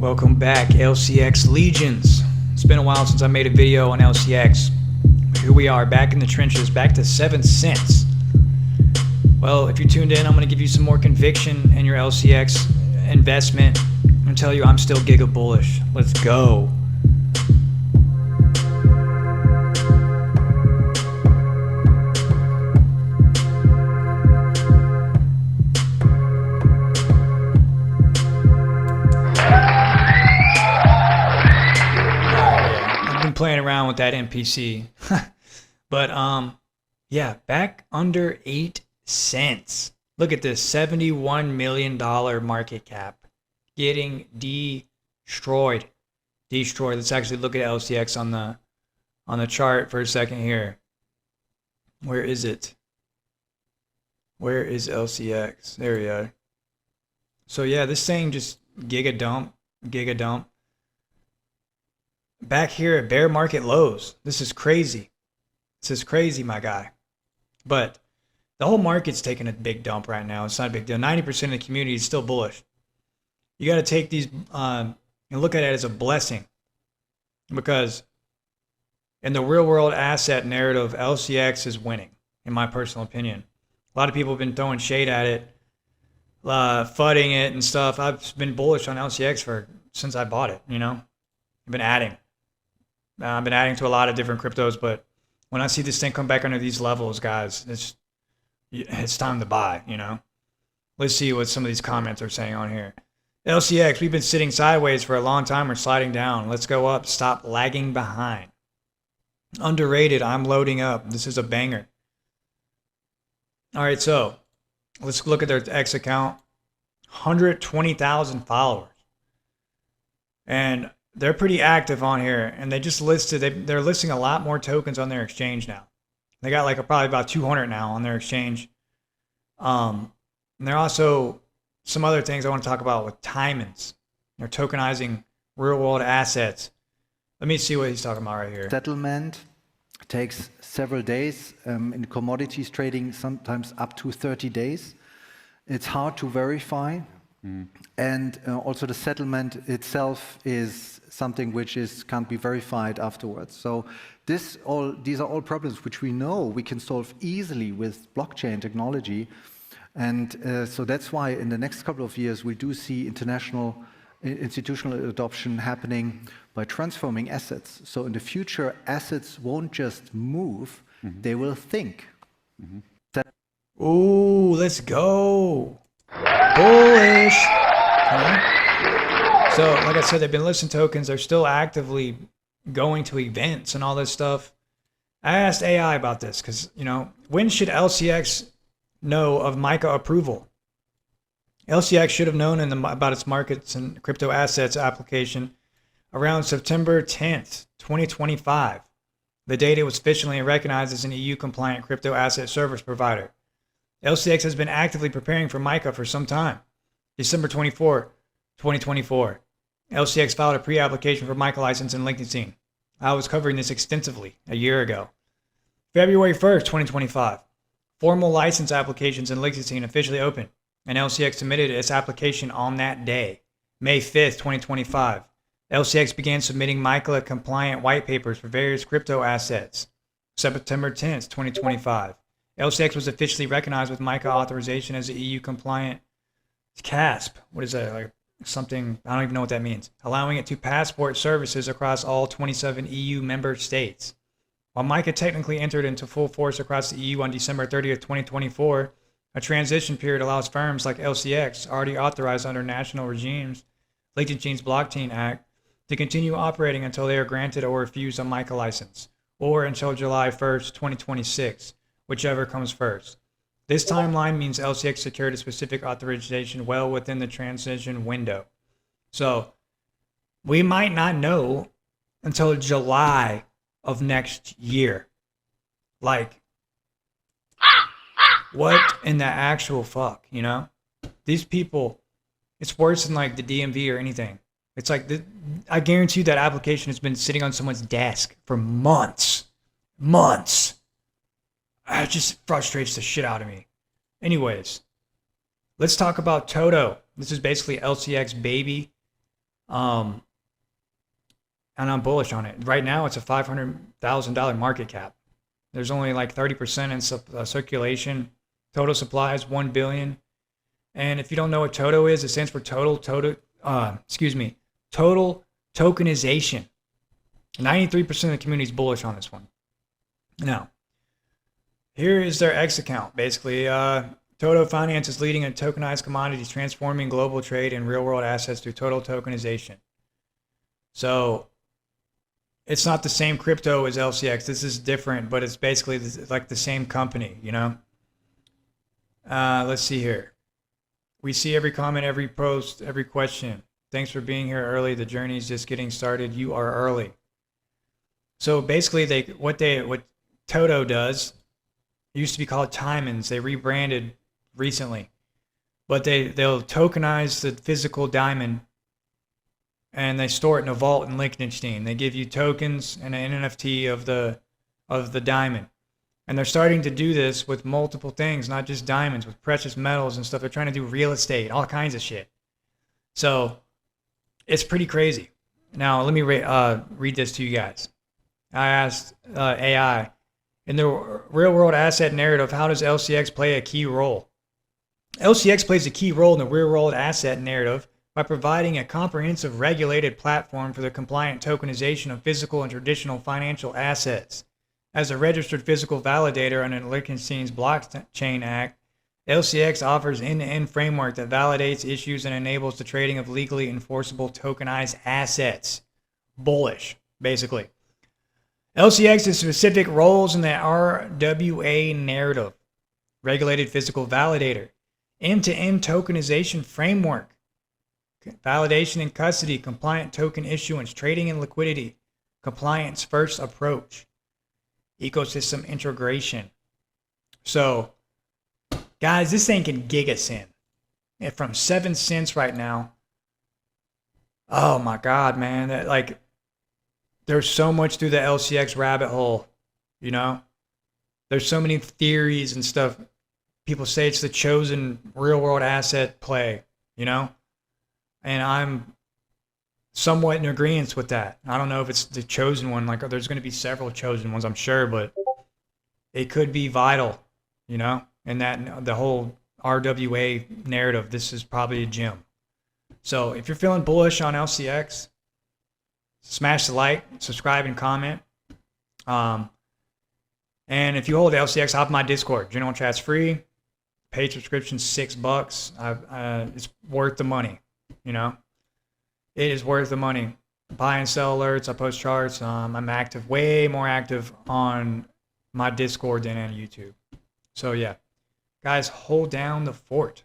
Welcome back, LCX Legions. It's been a while since I made a video on LCX. Here we are, back in the trenches, back to 7 cents. Well, if you tuned in, I'm going to give you some more conviction in your LCX investment and tell you I'm still giga bullish. Let's go. Playing around with that NPC. But yeah, back under 8 cents. Look at this, $71 million market cap getting destroyed. Let's actually look at LCX on the chart for a second here. Where is it? Where is LCX? There we go. So yeah, this thing just giga dump. Back here at bear market lows. This is crazy. This is crazy, my guy. But the whole market's taking a big dump right now. It's not a big deal. 90% of the community is still bullish. You got to take these and look at it as a blessing, because in the real world asset narrative, LCX is winning, in my personal opinion. A lot of people have been throwing shade at it, fudding it and stuff. I've been bullish on LCX since I bought it, you know. I've been adding to a lot of different cryptos, but when I see this thing come back under these levels, guys, it's time to buy, you know. Let's see what some of these comments are saying on here. LCX, we've been sitting sideways for a long time. We're sliding down. Let's go up. Stop lagging behind. Underrated. I'm loading up. This is a banger. All right, so let's look at their X account. 120,000 followers. And they're pretty active on here, and they just listed, they're listing a lot more tokens on their exchange now. They got like probably about 200 now on their exchange. And they're also some other things I want to talk about with Timons. They're tokenizing real world assets. Let me see what he's talking about right here. Settlement takes several days. In commodities trading, sometimes up to 30 days. It's hard to verify. And also the settlement itself is something which can't be verified afterwards. So these are all problems which we know we can solve easily with blockchain technology. And so that's why in the next couple of years we do see institutional adoption happening by transforming assets. So in the future, assets won't just move, they will think. Ooh, let's go. Bullish. So, like I said, they've been listing tokens. They're still actively going to events and all this stuff. I asked AI about this because, you know, when should LCX know of MiCA approval? LCX should have known about its markets and crypto assets application around September 10th, 2025. The date it was officially recognized as an EU-compliant crypto asset service provider. LCX has been actively preparing for MiCA for some time. December 24, 2024, LCX filed a pre-application for MiCA license in Liechtenstein. I was covering this extensively a year ago. February 1st, 2025, formal license applications in Liechtenstein officially opened, and LCX submitted its application on that day. May 5th, 2025, LCX began submitting MiCA-compliant white papers for various crypto assets. September 10th, 2025, LCX was officially recognized with MiCA authorization as an EU-compliant CASP. What is that? Like something, I don't even know what that means. Allowing it to passport services across all 27 EU member states. While MiCA technically entered into full force across the EU on December 30th, 2024, a transition period allows firms like LCX, already authorized under national regimes, Liechtenstein's Blockchain Act, to continue operating until they are granted or refused a MiCA license, or until July 1st, 2026, whichever comes first. This timeline means LCX secured a specific authorization well within the transition window. So we might not know until July of next year. Like, what in the actual fuck, you know? These people, it's worse than like the DMV or anything. It's like, I guarantee you that application has been sitting on someone's desk for months. It just frustrates the shit out of me. Anyways, let's talk about Toto. This is basically LCX baby. Um, and I'm bullish on it. Right now, it's a $500,000 market cap. There's only like 30% in circulation. Total supply is 1 billion. And if you don't know what Toto is, it stands for total tokenization. 93% of the community is bullish on this one. Now, here is their X account. Basically, Toto Finance is leading in tokenized commodities, transforming global trade and real-world assets through total tokenization. So it's not the same crypto as LCX. This is different, but it's basically like the same company, you know? Let's see here. We see every comment, every post, every question. Thanks for being here early. The journey is just getting started. You are early. So basically, what Toto does, it used to be called Timons. They rebranded recently, but they'll tokenize the physical diamond, and they store it in a vault in Liechtenstein. They give you tokens and an NFT of the diamond. And they're starting to do this with multiple things, not just diamonds, with precious metals and stuff. They're trying to do real estate, all kinds of shit. So it's pretty crazy. Now, let me read this to you guys. I asked AI, in the real-world asset narrative, how does LCX play a key role? LCX plays a key role in the real-world asset narrative by providing a comprehensive regulated platform for the compliant tokenization of physical and traditional financial assets. As a registered physical validator under Liechtenstein's Blockchain Act, LCX offers an end-to-end framework that validates issues and enables the trading of legally enforceable tokenized assets. Bullish, basically. LCX has specific roles in the RWA narrative, regulated physical validator, end-to-end tokenization framework, validation and custody, compliant token issuance, trading and liquidity, compliance first approach, ecosystem integration. So, guys, this thing can gig us in. And from 7 cents right now. Oh my God, man. There's so much through the LCX rabbit hole, you know? There's so many theories and stuff. People say it's the chosen real world asset play, you know? And I'm somewhat in agreement with that. I don't know if it's the chosen one. Like, there's going to be several chosen ones, I'm sure, but it could be vital, you know? And that the whole RWA narrative, this is probably a gem. So if you're feeling bullish on LCX, smash the like, subscribe, and comment. And if you hold LCX, hop in my Discord. General chat's free. Paid subscription $6. It's worth the money, you know? It is worth the money. Buy and sell alerts. I post charts. I'm active, way more active on my Discord than on YouTube. So yeah, guys, hold down the fort.